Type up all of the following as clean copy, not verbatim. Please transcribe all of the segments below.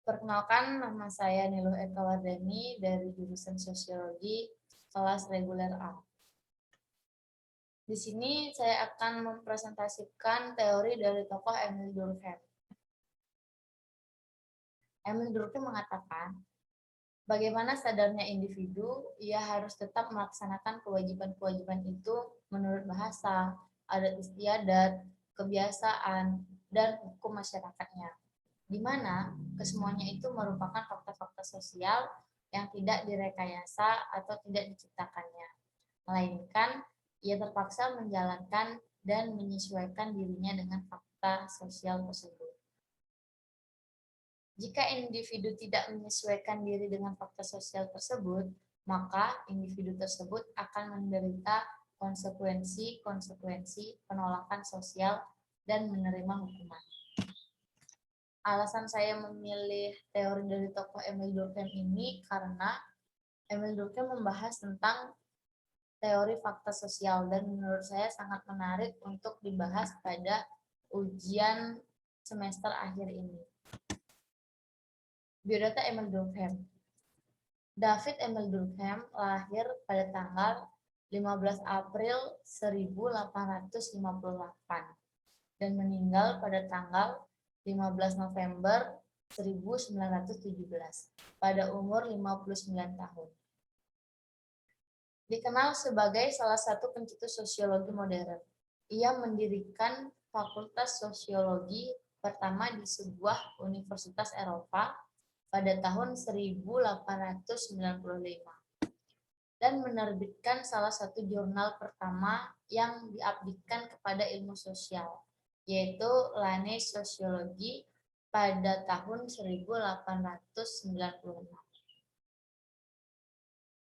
Perkenalkan, nama saya Niluh Eka Wardani dari jurusan Sosiologi kelas reguler A. Di sini saya akan mempresentasikan teori dari tokoh Emil Durkheim. Emil Durkheim mengatakan, bagaimana sadarnya individu, ia harus tetap melaksanakan kewajiban-kewajiban itu menurut bahasa, adat istiadat, kebiasaan, dan hukum masyarakatnya, di mana kesemuanya itu merupakan fakta-fakta sosial yang tidak direkayasa atau tidak diciptakannya, melainkan ia terpaksa menjalankan dan menyesuaikan dirinya dengan fakta sosial tersebut. Jika individu tidak menyesuaikan diri dengan fakta sosial tersebut, maka individu tersebut akan menderita konsekuensi penolakan sosial dan menerima hukuman. Alasan saya memilih teori dari tokoh Emil Durkheim ini karena Emil Durkheim membahas tentang teori fakta sosial dan menurut saya sangat menarik untuk dibahas pada ujian semester akhir ini. Biodata Emil Durkheim. David Emil Durkheim lahir pada tanggal 15 April 1858 dan meninggal pada tanggal 15 November 1917 pada umur 59 tahun. Dikenal sebagai salah satu pencetus sosiologi modern. Ia mendirikan Fakultas Sosiologi pertama di sebuah universitas Eropa pada tahun 1895 dan menerbitkan salah satu jurnal pertama yang diabdikan kepada ilmu sosial, yaitu L'Année Sociologie pada tahun 1896.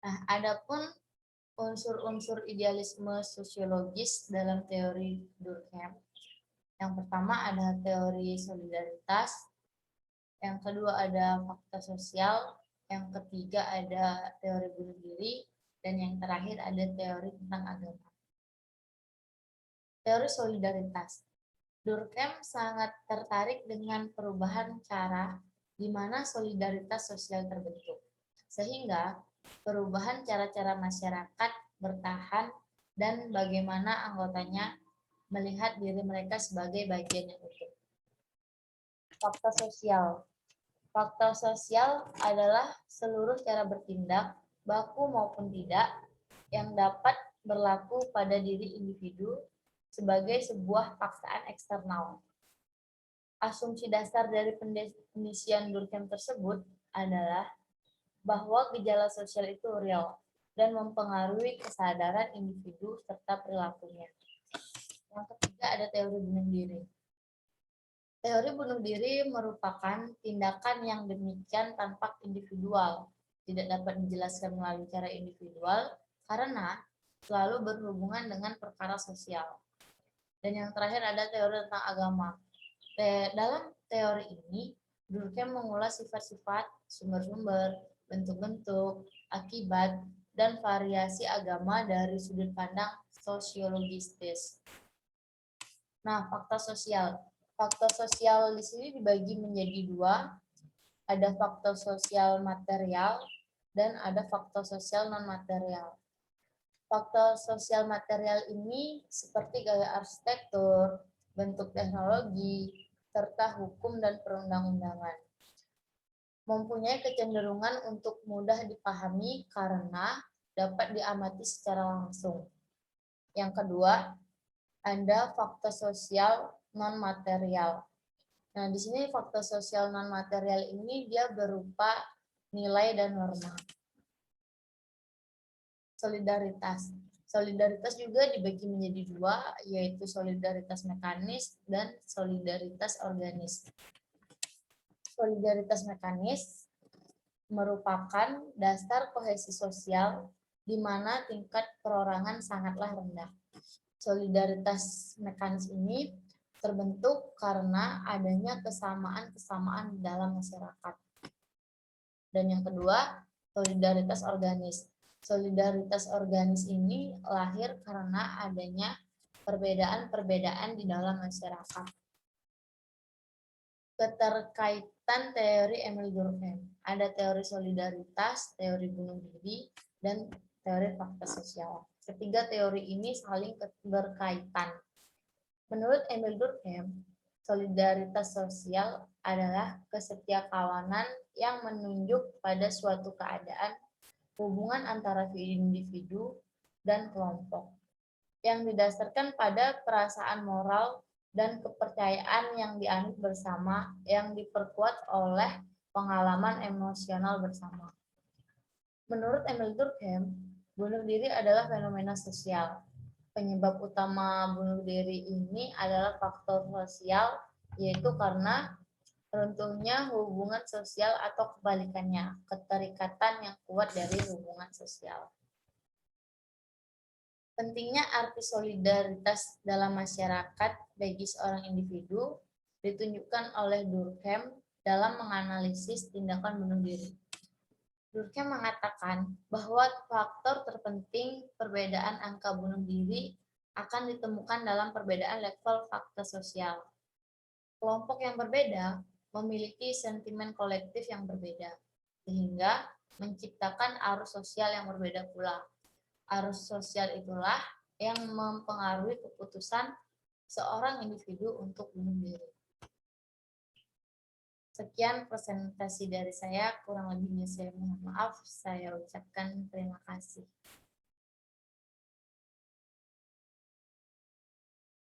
Nah, adapun unsur-unsur idealisme sosiologis dalam teori Durkheim. Yang pertama ada teori solidaritas, yang kedua ada fakta sosial, yang ketiga ada teori bunuh diri, dan yang terakhir ada teori tentang agama. Teori solidaritas. Durkheim sangat tertarik dengan perubahan cara di mana solidaritas sosial terbentuk, sehingga perubahan cara-cara masyarakat bertahan dan bagaimana anggotanya melihat diri mereka sebagai bagian yang utuh. Fakta sosial. Fakta sosial adalah seluruh cara bertindak, baku maupun tidak, yang dapat berlaku pada diri individu sebagai sebuah paksaan eksternal. Asumsi dasar dari pendefinisian Durkheim tersebut adalah bahwa gejala sosial itu real dan mempengaruhi kesadaran individu serta perilakunya. Yang ketiga ada teori bunuh diri. Teori bunuh diri merupakan tindakan yang demikian tanpa individual, tidak dapat dijelaskan melalui cara individual karena selalu berhubungan dengan perkara sosial. Dan yang terakhir ada teori tentang agama. Dalam teori ini, Durkheim mengulas sifat-sifat, sumber-sumber, bentuk-bentuk, akibat, dan variasi agama dari sudut pandang sosiologistis. Nah, fakta sosial. Fakta sosial di sini dibagi menjadi dua, ada fakta sosial material dan ada fakta sosial non-material. Fakta sosial material ini seperti gaya arsitektur, bentuk teknologi, serta hukum dan perundang-undangan. Mempunyai kecenderungan untuk mudah dipahami karena dapat diamati secara langsung. Yang kedua, ada fakta sosial non-material. Nah, di sini fakta sosial non-material ini dia berupa nilai dan norma. Solidaritas. Solidaritas juga dibagi menjadi dua, yaitu solidaritas mekanis dan solidaritas organis. Solidaritas mekanis merupakan dasar kohesi sosial di mana tingkat perorangan sangatlah rendah. Solidaritas mekanis ini terbentuk karena adanya kesamaan-kesamaan dalam masyarakat. Dan yang kedua, solidaritas organis. Solidaritas organis ini lahir karena adanya perbedaan-perbedaan di dalam masyarakat. Keterkaitan teori Emil Durkheim. Ada teori solidaritas, teori bunuh diri, dan teori fakta sosial. Ketiga teori ini saling berkaitan. Menurut Emil Durkheim, solidaritas sosial adalah kesetiakawanan yang menunjuk pada suatu keadaan hubungan antara individu dan kelompok yang didasarkan pada perasaan moral dan kepercayaan yang dianut bersama yang diperkuat oleh pengalaman emosional bersama. Menurut Emil Durkheim, bunuh diri adalah fenomena sosial. Penyebab utama bunuh diri ini adalah faktor sosial, yaitu karena runtuhnya hubungan sosial atau kebalikannya, keterikatan yang kuat dari hubungan sosial. Pentingnya arti solidaritas dalam masyarakat bagi seorang individu ditunjukkan oleh Durkheim dalam menganalisis tindakan bunuh diri. Durkheim mengatakan bahwa faktor terpenting perbedaan angka bunuh diri akan ditemukan dalam perbedaan level fakta sosial. Kelompok yang berbeda memiliki sentimen kolektif yang berbeda, sehingga menciptakan arus sosial yang berbeda pula. Arus sosial itulah yang mempengaruhi keputusan seorang individu untuk bunuh diri. Sekian presentasi dari saya, kurang lebihnya saya mohon maaf, saya ucapkan terima kasih.